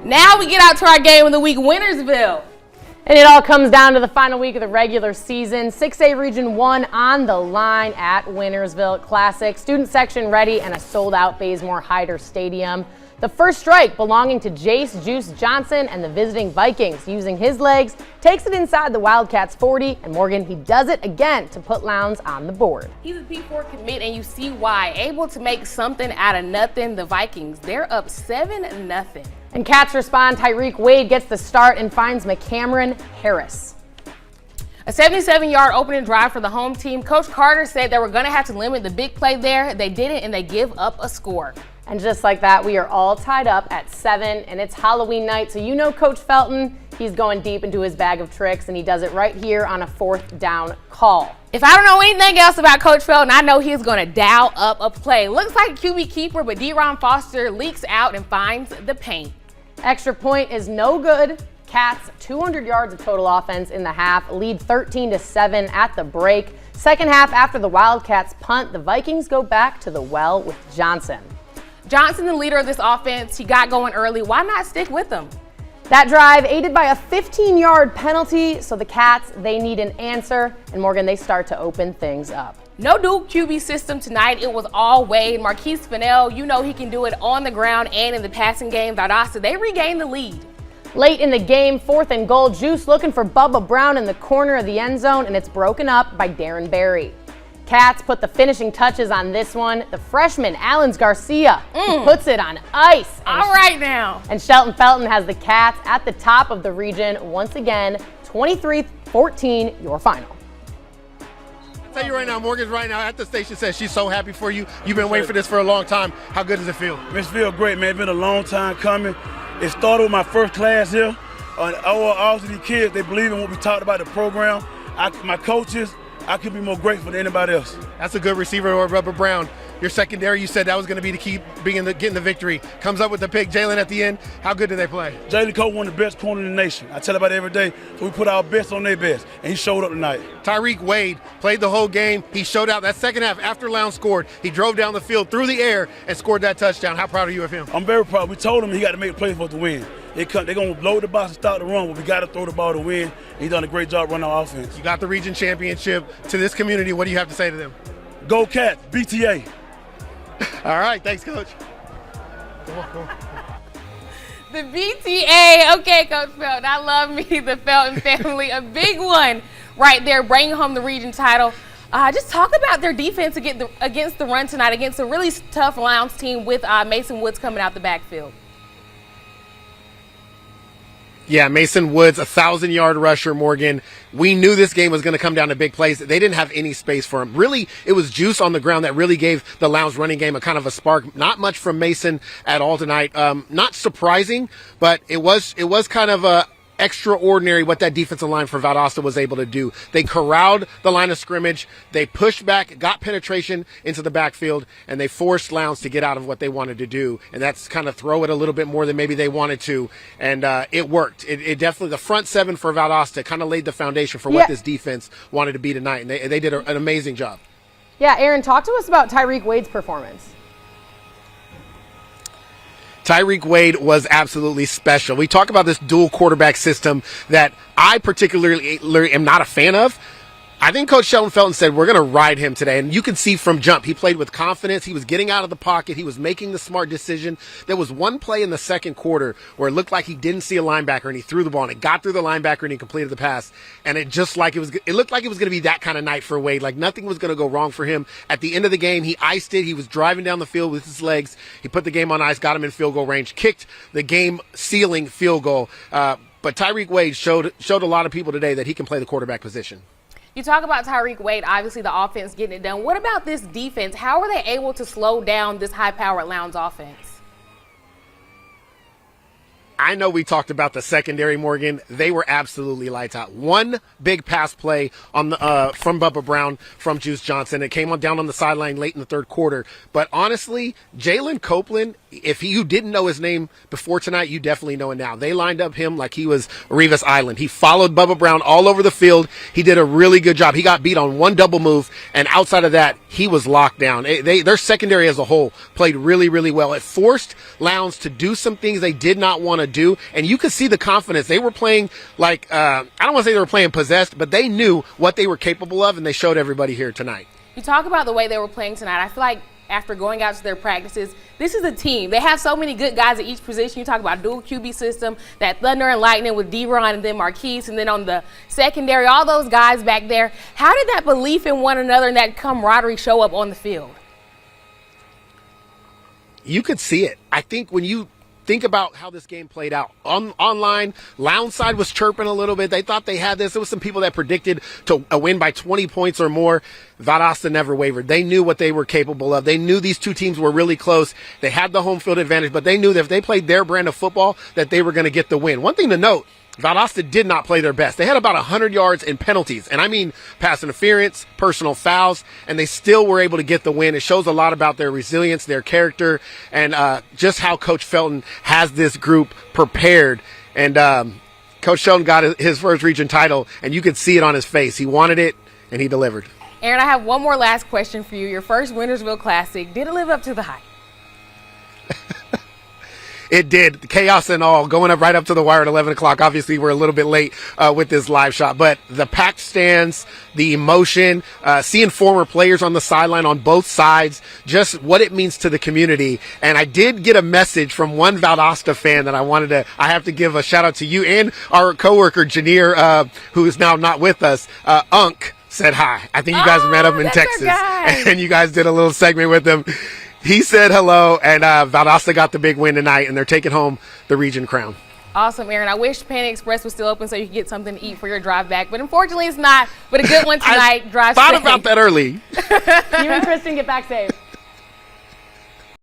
Now we get out to our game of the week, Winnersville. And it all comes down to the final week of the regular season. 6A Region 1 on the line at Winnersville Classic. Student section ready and a sold-out Bazemore Hyder Stadium. The first strike belonging to Jace Juice Johnson and the visiting Vikings. Using his legs, takes it inside the Wildcats 40, and Morgan, he does it again to put Lowndes on the board. He's a P4 commit, and you see why. Able to make something out of nothing. The Vikings, they're up 7-0. And Cats respond. Tyreek Wade gets the start and finds McCameron Harris. A 77-yard opening drive for the home team. Coach Carter said they were going to have to limit the big play there. They didn't, and they give up a score. And just like that, we are all tied up at 7, and it's Halloween night. So you know Coach Felton, he's going deep into his bag of tricks, and he does it right here on a 4th down call. If I don't know anything else about Coach Felton, I know he's going to dial up a play. Looks like a QB keeper, but D-Ron Foster leaks out and finds the paint. Extra point is no good. Cats 200 yards of total offense in the half, lead 13-7 at the break. Second half, after the Wildcats punt, the Vikings go back to the well with Johnson. Johnson, the leader of this offense, he got going early. Why not stick with him? That drive aided by a 15-yard penalty, so the Cats, they need an answer. And Morgan, they start to open things up. No dual QB system tonight. It was all Wade. Marquise Fennell, you know he can do it on the ground and in the passing game. Valdosta, they regain the lead. Late in the game, 4th and goal. Juice looking for Bubba Brown in the corner of the end zone, and it's broken up by Darren Berry. Cats put the finishing touches on this one. The freshman, Allens Garcia, he puts it on ice. All right now. And Shelton Felton has the Cats at the top of the region once again, 23-14, your final. I'll tell you right now, Morgan's right now at the station says she's so happy for you. You've been waiting for this for a long time. How good does it feel? It feels great, man. It's been a long time coming. It started with my first class here. All of these kids, they believe in what we talked about the program. My coaches, I could be more grateful than anybody else. That's a good receiver, or Bubba Brown. Your secondary, you said that was going to be the key, getting the victory. Comes up with the pick. Jalen at the end. How good did they play? Jalen Cole, one of the best corners in the nation. I tell about it every day. So we put our best on their best, and he showed up tonight. Tyreek Wade played the whole game. He showed out that second half after Lowndes scored. He drove down the field through the air and scored that touchdown. How proud are you of him? I'm very proud. We told him he got to make a play for us to win. They're going to blow the box and start the run, but we got to throw the ball to win. He's done a great job running our offense. You got the region championship. To this community, what do you have to say to them? Go Cats, BTA. All right, thanks, Coach. The BTA. Okay, Coach Felton. I love me, the Felton family. A big one right there, bringing home the region title. Just talk about their defense against the run tonight, against a really tough Lowndes team with Mason Woods coming out the backfield. Yeah, Mason Woods, 1,000-yard rusher, Morgan. We knew this game was going to come down to big plays. They didn't have any space for him. Really, it was Juice on the ground that really gave the Lowndes running game a kind of a spark. Not much from Mason at all tonight. Not surprising, but it was kind of a extraordinary what that defensive line for Valdosta was able to do. They corralled the line of scrimmage. They pushed back, got penetration into the backfield, and they forced Lowndes to get out of what they wanted to do. And that's kind of throw it a little bit more than maybe they wanted to. And it worked. It definitely, the front seven for Valdosta kind of laid the foundation for what this defense wanted to be tonight. And they did an amazing job. Yeah, Aaron, talk to us about Tyreek Wade's performance. Tyreek Wade was absolutely special. We talk about this dual quarterback system that I particularly am not a fan of. I think Coach Shelton Felton said, we're going to ride him today. And you can see from jump, he played with confidence. He was getting out of the pocket. He was making the smart decision. There was one play in the second quarter where it looked like he didn't see a linebacker and he threw the ball and it got through the linebacker and he completed the pass. And it looked like it was going to be that kind of night for Wade. Like nothing was going to go wrong for him. At the end of the game, he iced it. He was driving down the field with his legs. He put the game on ice, got him in field goal range, kicked the game sealing field goal. But Tyreek Wade showed a lot of people today that he can play the quarterback position. You talk about Tyreek Wade, obviously the offense getting it done. What about this defense? How are they able to slow down this high-powered Lowndes offense? I know we talked about the secondary, Morgan. They were absolutely lights out. One big pass play on the from Bubba Brown from Juice Johnson. It came down on the sideline late in the third quarter. But honestly, Jalen Copeland, if you didn't know his name before tonight, you definitely know it now. They lined up him like he was Revis Island. He followed Bubba Brown all over the field. He did a really good job. He got beat on one double move, and outside of that, he was locked down. Their secondary as a whole played really, really well. It forced Lowndes to do some things they did not want to do. And you could see the confidence. They were playing like, I don't want to say they were playing possessed, but they knew what they were capable of, and they showed everybody here tonight. You talk about the way they were playing tonight. I feel like after going out to their practices, this is a team. They have so many good guys at each position. You talk about dual QB system, that Thunder and Lightning with D-Ron and then Marquise, and then on the secondary, all those guys back there. How did that belief in one another and that camaraderie show up on the field? You could see it. I think when you think about how this game played out online, Lowndes side was chirping a little bit. They thought they had this. There was some people that predicted to a win by 20 points or more. Valdosta never wavered. They knew what they were capable of. They knew these two teams were really close. They had the home field advantage, but they knew that if they played their brand of football, that they were going to get the win. One thing to note, Valdosta did not play their best. They had about 100 yards in penalties, and I mean pass interference, personal fouls, and they still were able to get the win. It shows a lot about their resilience, their character, and just how Coach Felton has this group prepared. And Coach Shelton got his first region title, and you could see it on his face. He wanted it, and he delivered. Aaron, I have one more last question for you. Your first Winnersville Classic, did it live up to the hype? It did. The chaos and all, going up right up to the wire at 11 o'clock. Obviously, we're a little bit late with this live shot, but the packed stands, the emotion, seeing former players on the sideline on both sides, just what it means to the community. And I did get a message from one Valdosta fan that I have to give a shout out to you and our coworker, Janier, who is now not with us, Unk, said hi. I think you guys met him in Texas, and you guys did a little segment with him. He said hello, and Valdosta got the big win tonight, and they're taking home the region crown. Awesome, Aaron. I wish Panda Express was still open so you could get something to eat for your drive back, but unfortunately it's not. But a good one tonight. I thought about that early. You and Kristen get back safe.